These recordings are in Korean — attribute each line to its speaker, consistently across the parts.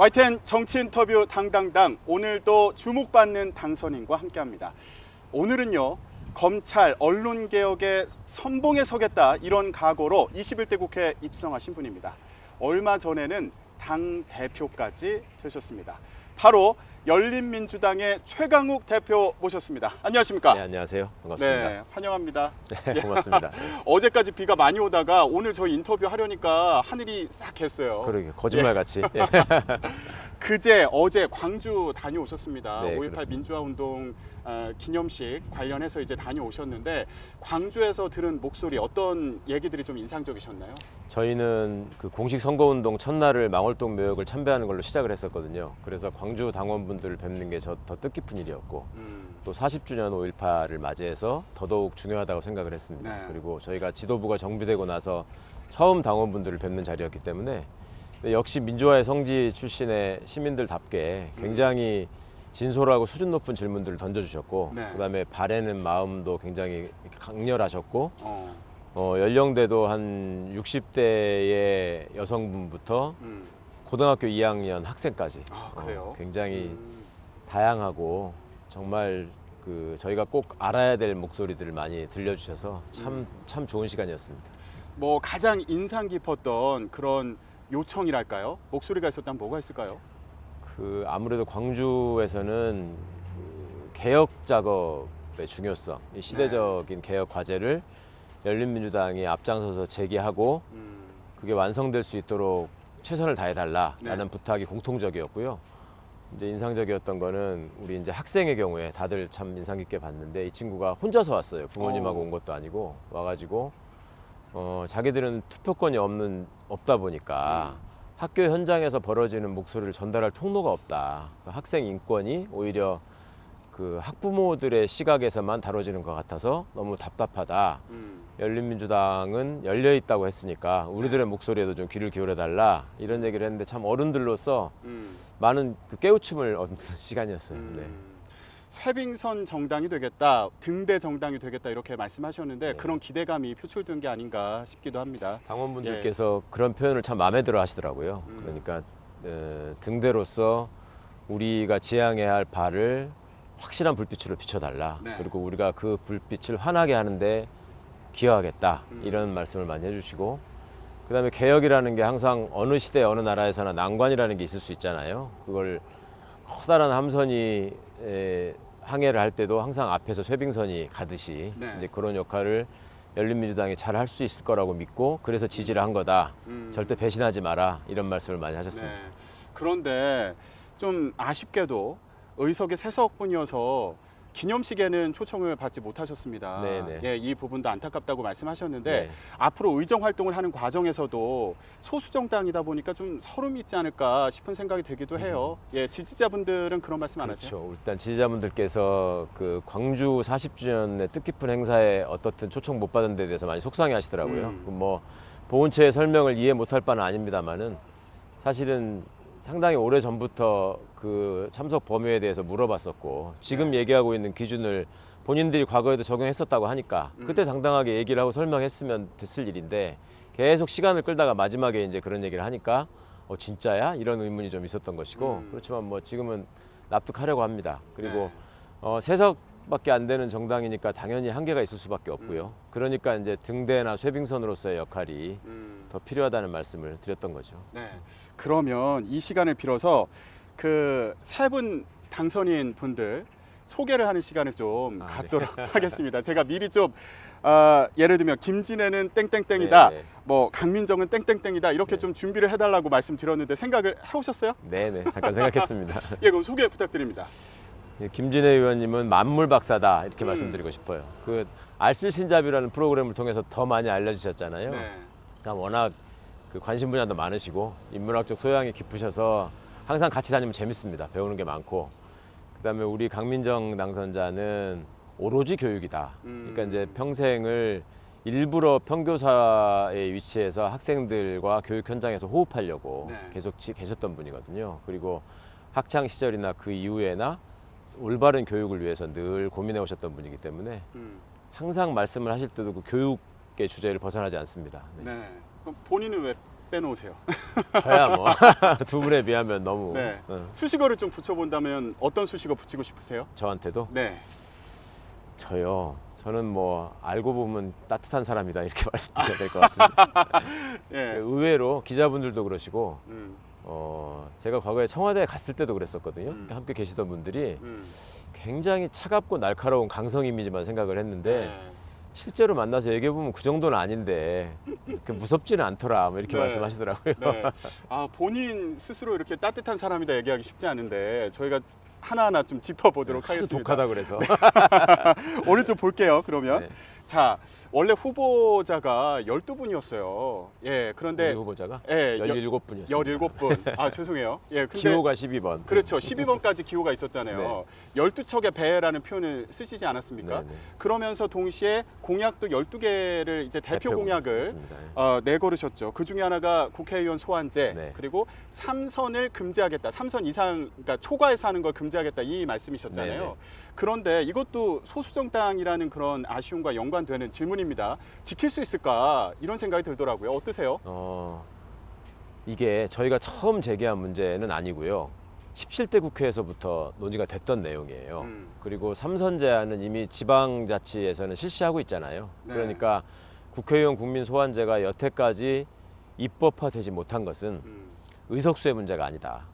Speaker 1: YTN 정치 인터뷰 당당당, 오늘도 주목받는 당선인과 함께합니다. 오늘은요, 검찰 언론개혁의 선봉에 서겠다, 이런 각오로 21대 국회에 입성하신 분입니다. 얼마 전에는 당대표까지 되셨습니다. 바로 열린민주당의 최강욱 대표 모셨습니다. 안녕하십니까?
Speaker 2: 네, 안녕하세요. 반갑습니다.
Speaker 1: 네, 환영합니다.
Speaker 2: 네, 고맙습니다.
Speaker 1: 어제까지 비가 많이 오다가 오늘 저희 인터뷰 하려니까 하늘이 싹 했어요.
Speaker 2: 그러게 거짓말같이. 예.
Speaker 1: 그제 어제 광주 다녀오셨습니다.
Speaker 2: 네,
Speaker 1: 5.18
Speaker 2: 그렇습니다.
Speaker 1: 민주화 운동 기념식 관련해서 이제 다녀오셨는데, 광주에서 들은 목소리, 어떤 얘기들이 좀 인상적이셨나요?
Speaker 2: 저희는 그 공식 선거운동 첫날을 망월동 묘역을 참배하는 걸로 시작을 했었거든요. 그래서 광주 당원분들을 뵙는 게 더 뜻깊은 일이었고, 또 40주년 5.18을 맞이해서 더더욱 중요하다고 생각을 했습니다.
Speaker 1: 네.
Speaker 2: 그리고 저희가 지도부가 정비되고 나서 처음 당원분들을 뵙는 자리였기 때문에, 근데 역시 민주화의 성지 출신의 시민들답게 굉장히 진솔하고 수준 높은 질문들을 던져주셨고,
Speaker 1: 네.
Speaker 2: 그다음에 바라는 마음도 굉장히 강렬하셨고,
Speaker 1: 어,
Speaker 2: 연령대도 한 60대의 여성분부터 고등학교 2학년 학생까지
Speaker 1: 그래요?
Speaker 2: 굉장히 다양하고 정말 그 저희가 꼭 알아야 될 목소리들을 많이 들려주셔서 참 좋은 시간이었습니다.
Speaker 1: 뭐 가장 인상 깊었던 그런 요청이랄까요? 목소리가 있었다면 뭐가 있을까요?
Speaker 2: 그 아무래도 광주에서는 그 개혁 작업의 중요성, 이 시대적인 개혁 과제를 열린민주당이 앞장서서 제기하고 그게 완성될 수 있도록 최선을 다해달라라는
Speaker 1: 네.
Speaker 2: 부탁이 공통적이었고요. 이제 인상적이었던 거는 우리 이제 학생의 경우에 다들 참 인상 깊게 봤는데, 이 친구가 혼자서 왔어요. 부모님하고 온 것도 아니고 와가지고 자기들은 투표권이 없다 보니까 학교 현장에서 벌어지는 목소리를 전달할 통로가 없다. 학생 인권이 오히려 그 학부모들의 시각에서만 다뤄지는 것 같아서 너무 답답하다. 열린민주당은 열려 있다고 했으니까 우리들의 목소리에도 좀 귀를 기울여 달라, 이런 얘기를 했는데, 참 어른들로서 많은 그 깨우침을 얻는 시간이었어요. 네.
Speaker 1: 쇄빙선 정당이 되겠다, 등대 정당이 되겠다, 이렇게 말씀하셨는데,
Speaker 2: 네.
Speaker 1: 그런 기대감이 표출된 게 아닌가 싶기도 합니다.
Speaker 2: 당원분들께서 그런 표현을 참 마음에 들어 하시더라고요. 그러니까 등대로서 우리가 지향해야 할 바를 확실한 불빛으로 비춰달라.
Speaker 1: 네.
Speaker 2: 그리고 우리가 그 불빛을 환하게 하는데 기여하겠다. 이런 말씀을 많이 해주시고, 그다음에 개혁이라는 게 항상 어느 시대 어느 나라에서나 난관이라는 게 있을 수 있잖아요. 그걸 커다란 함선이 항해를 할 때도 항상 앞에서 쇄빙선이 가듯이
Speaker 1: 네.
Speaker 2: 이제 그런 역할을 열린민주당이 잘 할 수 있을 거라고 믿고, 그래서 지지를 한 거다. 절대 배신하지 마라, 이런 말씀을 많이 하셨습니다.
Speaker 1: 네. 그런데 좀 아쉽게도 의석이 3석뿐이어서 기념식에는 초청을 받지 못하셨습니다.
Speaker 2: 네네.
Speaker 1: 예, 이 부분도 안타깝다고 말씀하셨는데,
Speaker 2: 네.
Speaker 1: 앞으로 의정 활동을 하는 과정에서도 소수 정당이다 보니까 좀 서름이 있지 않을까 싶은 생각이 들기도 해요. 예, 지지자분들은 그런 말씀 안 하세요?
Speaker 2: 그렇죠. 일단 지지자분들께서 그 광주 40주년의 뜻깊은 행사에 어떻든 초청 못 받은 데 대해서 많이 속상해하시더라고요. 뭐 보훈처의 설명을 이해 못할 바는 아닙니다만은, 사실은 상당히 오래 전부터 그 참석 범위에 대해서 물어봤었고, 지금 얘기하고 있는 기준을 본인들이 과거에도 적용했었다고 하니까 그때 당당하게 얘기를 하고 설명했으면 됐을 일인데, 계속 시간을 끌다가 마지막에 이제 그런 얘기를 하니까 진짜야? 이런 의문이 좀 있었던 것이고, 그렇지만 뭐 지금은 납득하려고 합니다. 그리고 3석밖에 안 되는 정당이니까 당연히 한계가 있을 수밖에 없고요. 그러니까 이제 등대나 쇄빙선으로서의 역할이 더 필요하다는 말씀을 드렸던 거죠.
Speaker 1: 네. 그러면 이 시간을 빌어서 그 3분 당선인 분들 소개를 하는 시간을 좀 갖도록 하겠습니다. 제가 미리 좀 예를 들면 김진애는 땡땡땡이다,
Speaker 2: 네.
Speaker 1: 뭐 강민정은 땡땡땡이다, 이렇게 좀 준비를 해달라고 말씀드렸는데 생각을 해오셨어요?
Speaker 2: 네네, 잠깐 생각했습니다.
Speaker 1: 예, 그럼 소개 부탁드립니다.
Speaker 2: 김진애 의원님은 만물 박사다, 이렇게 말씀드리고 싶어요. 그 알쓸신잡이라는 프로그램을 통해서 더 많이 알려주셨잖아요.
Speaker 1: 네.
Speaker 2: 그러니까 워낙 그 관심 분야도 많으시고 인문학적 소양이 깊으셔서 항상 같이 다니면 재밌습니다. 배우는 게 많고. 그다음에 우리 강민정 당선자는 오로지 교육이다. 그러니까 이제 평생을 일부러 평교사의 위치에서 학생들과 교육 현장에서 호흡하려고 계속 계셨던 분이거든요. 그리고 학창 시절이나 그 이후에나 올바른 교육을 위해서 늘 고민해 오셨던 분이기 때문에 항상 말씀을 하실 때도 그 교육의 주제를 벗어나지 않습니다.
Speaker 1: 네. 그럼 본인은 왜 빼놓으세요.
Speaker 2: 저야 뭐 두 분에 비하면 너무
Speaker 1: 네.
Speaker 2: 어,
Speaker 1: 수식어를 좀 붙여본다면 어떤 수식어 붙이고 싶으세요?
Speaker 2: 저한테도
Speaker 1: 네.
Speaker 2: 저는 뭐 알고 보면 따뜻한 사람이다 이렇게 말씀드려야 될 것 같은데
Speaker 1: 예.
Speaker 2: 의외로 기자분들도 그러시고
Speaker 1: 음,
Speaker 2: 제가 과거에 청와대에 갔을 때도 그랬었거든요. 함께 계시던 분들이 굉장히 차갑고 날카로운 강성 이미지만 생각을 했는데
Speaker 1: 네.
Speaker 2: 실제로 만나서 얘기해 보면 그 정도는 아닌데 그 무섭지는 않더라 뭐 이렇게
Speaker 1: 네.
Speaker 2: 말씀하시더라고요.
Speaker 1: 네. 아, 본인 스스로 이렇게 따뜻한 사람이다 얘기하기 쉽지 않은데 저희가 하나하나 좀 짚어보도록
Speaker 2: 하도
Speaker 1: 하겠습니다.
Speaker 2: 독하다 그래서
Speaker 1: 오늘 좀 볼게요. 그러면
Speaker 2: 네.
Speaker 1: 자, 원래 후보자가 12분이었어요. 예, 그런데
Speaker 2: 우리 후보자가
Speaker 1: 예,
Speaker 2: 17분이었어요.
Speaker 1: 17분. 아, 죄송해요. 예, 근데
Speaker 2: 기호가 12번.
Speaker 1: 그렇죠. 12번까지 기호가 있었잖아요. 12척의 배라는 표현을 쓰시지 않았습니까?
Speaker 2: 네, 네.
Speaker 1: 그러면서 동시에 공약도 12개를 이제 대표 공약을
Speaker 2: 있습니다.
Speaker 1: 내걸으셨죠. 그 중에 하나가 국회의원 소환제,
Speaker 2: 네.
Speaker 1: 그리고 3선을 금지하겠다. 3선 이상, 그러니까 초과해서 하는 걸 금지하겠다. 이 말씀이셨잖아요.
Speaker 2: 네, 네.
Speaker 1: 그런데 이것도 소수정당이라는 그런 아쉬움과 연관되는 질문입니다. 지킬 수 있을까? 이런 생각이 들더라고요. 어떠세요?
Speaker 2: 이게 저희가 처음 제기한 문제는 아니고요. 17대 국회에서부터 논의가 됐던 내용이에요. 그리고 3선 제한은 이미 지방자치에서는 실시하고 있잖아요.
Speaker 1: 네.
Speaker 2: 그러니까 국회의원 국민 소환제가 여태까지 입법화되지 못한 것은 의석수의 문제가 아니다.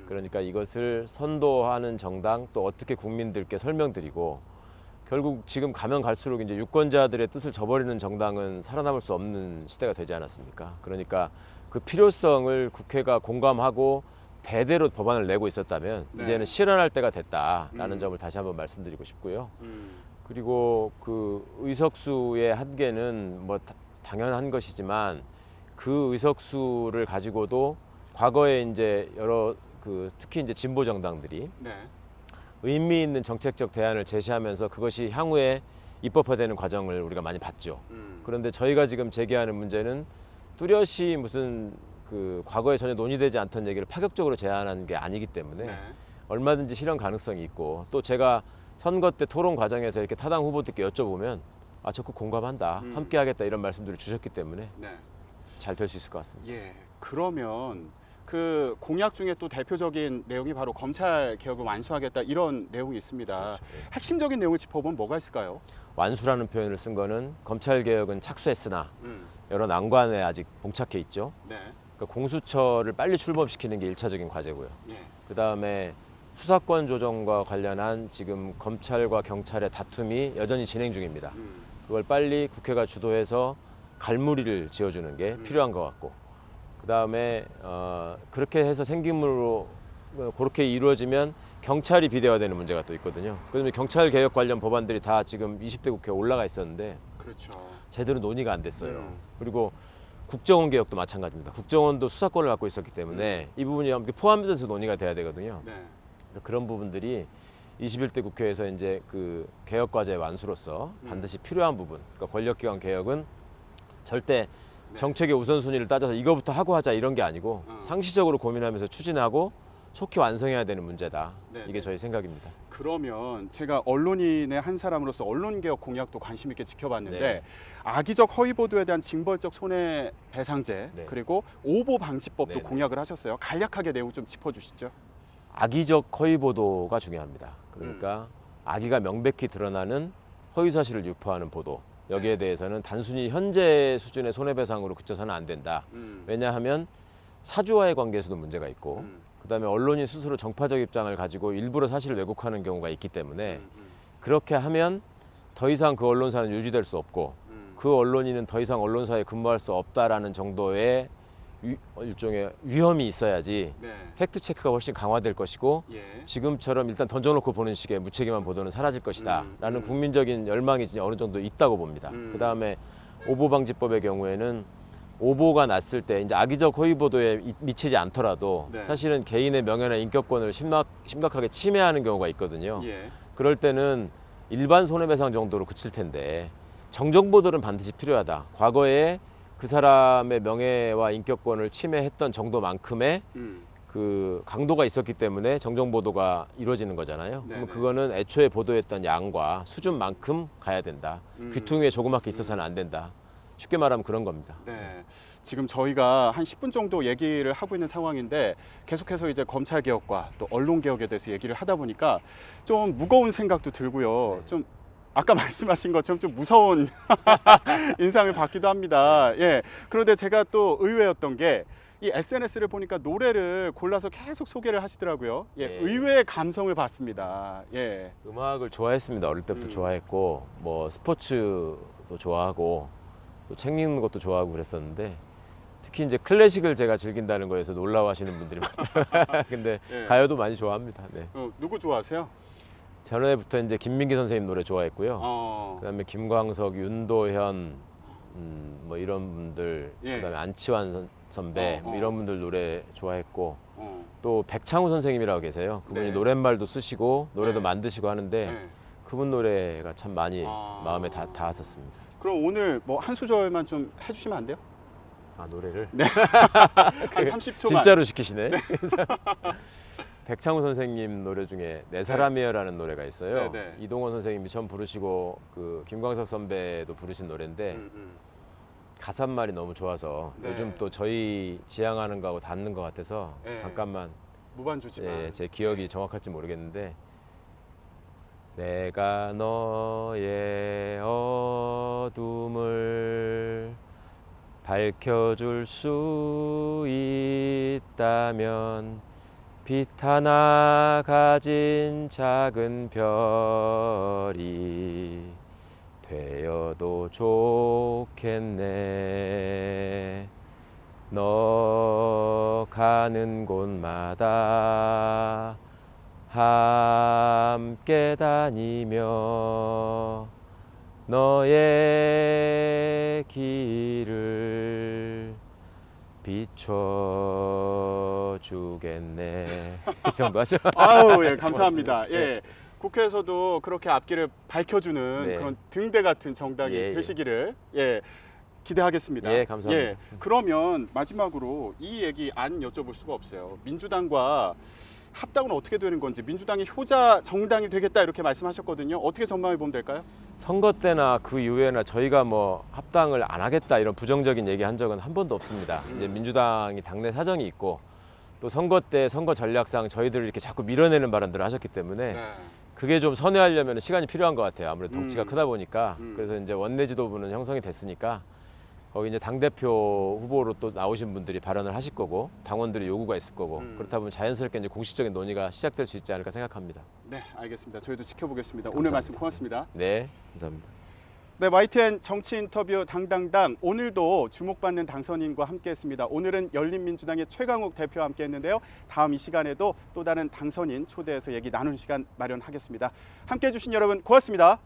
Speaker 2: 그러니까 이것을 선도하는 정당 또 어떻게 국민들께 설명드리고 결국 지금 가면 갈수록 이제 유권자들의 뜻을 저버리는 정당은 살아남을 수 없는 시대가 되지 않았습니까? 그러니까 그 필요성을 국회가 공감하고 대대로 법안을 내고 있었다면
Speaker 1: 네.
Speaker 2: 이제는 실현할 때가 됐다라는 점을 다시 한번 말씀드리고 싶고요. 그리고 그 의석수의 한계는 뭐 당연한 것이지만 그 의석수를 가지고도 과거에 이제 여러 특히 이제 진보 정당들이
Speaker 1: 네.
Speaker 2: 의미 있는 정책적 대안을 제시하면서 그것이 향후에 입법화되는 과정을 우리가 많이 봤죠. 그런데 저희가 지금 제기하는 문제는 뚜렷이 무슨 그 과거에 전혀 논의되지 않던 얘기를 파격적으로 제안한 게 아니기 때문에
Speaker 1: 네.
Speaker 2: 얼마든지 실현 가능성이 있고 또 제가 선거 때 토론 과정에서 이렇게 타당 후보들께 여쭤보면 적극 공감한다, 함께 하겠다 이런 말씀들을 주셨기 때문에
Speaker 1: 네.
Speaker 2: 잘 될 수 있을 것 같습니다.
Speaker 1: 예. 그러면 그 공약 중에 또 대표적인 내용이 바로 검찰 개혁을 완수하겠다 이런 내용이 있습니다.
Speaker 2: 그렇죠. 예.
Speaker 1: 핵심적인 내용을 짚어보면 뭐가 있을까요?
Speaker 2: 완수라는 표현을 쓴 거는 검찰 개혁은 착수했으나
Speaker 1: 음.
Speaker 2: 여러 난관에 아직 봉착해 있죠.
Speaker 1: 네.
Speaker 2: 그러니까 공수처를 빨리 출범시키는 게 1차적인 과제고요.
Speaker 1: 예.
Speaker 2: 그다음에 수사권 조정과 관련한 지금 검찰과 경찰의 다툼이 여전히 진행 중입니다. 그걸 빨리 국회가 주도해서 갈무리를 지어주는 게 필요한 것 같고, 그다음에 그렇게 해서 생김으로 그렇게 이루어지면 경찰이 비대화되는 문제가 또 있거든요. 그다음에 경찰 개혁 관련 법안들이 다 지금 20대 국회에 올라가 있었는데
Speaker 1: 그렇죠.
Speaker 2: 제대로 논의가 안 됐어요. 그리고 국정원 개혁도 마찬가지입니다. 국정원도 수사권을 갖고 있었기 때문에 이 부분이 함께 포함돼서 논의가 돼야 되거든요.
Speaker 1: 네.
Speaker 2: 그래서 그런 부분들이 21대 국회에서 이제 그 개혁 과제의 완수로서 반드시 필요한 부분. 그러니까 권력기관 개혁은 절대
Speaker 1: 네.
Speaker 2: 정책의 우선순위를 따져서 이거부터 하고 하자 이런 게 아니고 상시적으로 고민하면서 추진하고 속히 완성해야 되는 문제다.
Speaker 1: 네,
Speaker 2: 이게
Speaker 1: 네.
Speaker 2: 저희 생각입니다.
Speaker 1: 그러면 제가 언론인의 한 사람으로서 언론개혁 공약도 관심 있게 지켜봤는데
Speaker 2: 네.
Speaker 1: 악의적 허위 보도에 대한 징벌적 손해배상제
Speaker 2: 네.
Speaker 1: 그리고 오보 방지법도
Speaker 2: 네, 네.
Speaker 1: 공약을 하셨어요. 간략하게 내용 좀 짚어주시죠.
Speaker 2: 악의적 허위 보도가 중요합니다. 그러니까 악의가 명백히 드러나는 허위 사실을 유포하는 보도. 여기에
Speaker 1: 네.
Speaker 2: 대해서는 단순히 현재 수준의 손해배상으로 그쳐서는 안 된다. 왜냐하면 사주와의 관계에서도 문제가 있고 그다음에 언론이 스스로 정파적 입장을 가지고 일부러 사실을 왜곡하는 경우가 있기 때문에 그렇게 하면 더 이상 그 언론사는 유지될 수 없고 그 언론인은 더 이상 언론사에 근무할 수 없다라는 정도의 일종의 위험이 있어야지
Speaker 1: 네.
Speaker 2: 팩트 체크가 훨씬 강화될 것이고
Speaker 1: 예.
Speaker 2: 지금처럼 일단 던져놓고 보는 식의 무책임한 보도는 사라질 것이다 라는 국민적인 열망이 어느 정도 있다고 봅니다. 그다음에 오보방지법의 경우에는 오보가 났을 때 이제 악의적 허위 보도에 미치지 않더라도
Speaker 1: 네.
Speaker 2: 사실은 개인의 명예나 인격권을 심각하게 침해하는 경우가 있거든요.
Speaker 1: 예.
Speaker 2: 그럴 때는 일반 손해배상 정도로 그칠 텐데 정정 보도는 반드시 필요하다. 과거에 그 사람의 명예와 인격권을 침해했던 정도만큼의 그 강도가 있었기 때문에 정정 보도가 이루어지는 거잖아요.
Speaker 1: 네네.
Speaker 2: 그럼 그거는 애초에 보도했던 양과 수준만큼 가야 된다. 귀퉁이에 조그맣게 있어서는 안 된다. 쉽게 말하면 그런 겁니다.
Speaker 1: 네. 지금 저희가 한 10분 정도 얘기를 하고 있는 상황인데 계속해서 이제 검찰 개혁과 또 언론 개혁에 대해서 얘기를 하다 보니까 좀 무거운 생각도 들고요. 좀 아까 말씀하신 것처럼 좀 무서운 인상을 받기도 합니다. 예. 그런데 제가 또 의외였던 게 이 SNS를 보니까 노래를 골라서 계속 소개를 하시더라고요. 예.
Speaker 2: 예.
Speaker 1: 의외의 감성을 받습니다. 예.
Speaker 2: 음악을 좋아했습니다. 어릴 때부터 좋아했고 뭐 스포츠도 좋아하고 또 책 읽는 것도 좋아하고 그랬었는데 특히 이제 클래식을 제가 즐긴다는 거에서 놀라워하시는 분들이 많더라고요. 근데
Speaker 1: 예.
Speaker 2: 가요도 많이 좋아합니다. 네.
Speaker 1: 누구 좋아하세요?
Speaker 2: 전에부터 이제 김민기 선생님 노래 좋아했고요. 그다음에 김광석, 윤도현 뭐 이런 분들,
Speaker 1: 예.
Speaker 2: 그다음에 안치환 선배 뭐 이런 분들 노래 좋아했고
Speaker 1: 어.
Speaker 2: 또 백창우 선생님이라고 계세요. 그분이
Speaker 1: 네.
Speaker 2: 노랫말도 쓰시고 노래도
Speaker 1: 네.
Speaker 2: 만드시고 하는데
Speaker 1: 네.
Speaker 2: 그분 노래가 참 많이
Speaker 1: 아.
Speaker 2: 마음에 닿았었습니다.
Speaker 1: 그럼 오늘 뭐 한 소절만 좀 해주시면 안 돼요?
Speaker 2: 아 노래를
Speaker 1: 한 30초만.
Speaker 2: 진짜로 시키시네. 백창우 선생님 노래 중에 내 사람이여라는 노래가 있어요.
Speaker 1: 네, 네.
Speaker 2: 이동원 선생님이 처음 부르시고 그 김광석 선배도 부르신 노래인데 가사말이 너무 좋아서
Speaker 1: 네.
Speaker 2: 요즘 또 저희 지향하는 거하고 닿는 것 같아서
Speaker 1: 네.
Speaker 2: 잠깐만
Speaker 1: 무반주지만.
Speaker 2: 제 기억이 정확할지 모르겠는데 내가 너의 어둠을 밝혀줄 수 있다면 빛 하나 가진 작은 별이 되어도 좋겠네. 너 가는 곳마다 함께 다니며 너의 길을 비춰주겠네. 이 정도 하죠?
Speaker 1: 아우, 예, 감사합니다.
Speaker 2: 고맙습니다.
Speaker 1: 예. 국회에서도 그렇게 앞길을 밝혀주는
Speaker 2: 네.
Speaker 1: 그런 등대 같은 정당이
Speaker 2: 예, 예.
Speaker 1: 되시기를 기대하겠습니다.
Speaker 2: 예, 감사합니다.
Speaker 1: 그러면 마지막으로 이 얘기 안 여쭤볼 수가 없어요. 민주당과 합당은 어떻게 되는 건지, 민주당이 효자 정당이 되겠다 이렇게 말씀하셨거든요. 어떻게 전망해 보면 될까요?
Speaker 2: 선거 때나 그 이후에나 저희가 뭐 합당을 안 하겠다 이런 부정적인 얘기 한 적은 한 번도 없습니다. 이제 민주당이 당내 사정이 있고 또 선거 때 선거 전략상 저희들을 이렇게 자꾸 밀어내는 발언들을 하셨기 때문에 그게 좀 선회하려면 시간이 필요한 것 같아요. 아무래도 덩치가 크다 보니까. 그래서 이제 원내 지도부는 형성이 됐으니까 거기 이제 당대표 후보로 또 나오신 분들이 발언을 하실 거고 당원들의 요구가 있을 거고 그렇다 보면 자연스럽게 이제 공식적인 논의가 시작될 수 있지 않을까 생각합니다.
Speaker 1: 네, 알겠습니다. 저희도 지켜보겠습니다.
Speaker 2: 감사합니다.
Speaker 1: 오늘 말씀 고맙습니다.
Speaker 2: 네, 감사합니다.
Speaker 1: 네, YTN 정치 인터뷰 당당당 오늘도 주목받는 당선인과 함께했습니다. 오늘은 열린민주당의 최강욱 대표와 함께했는데요. 다음 이 시간에도 또 다른 당선인 초대해서 얘기 나누는 시간 마련하겠습니다. 함께해 주신 여러분 고맙습니다.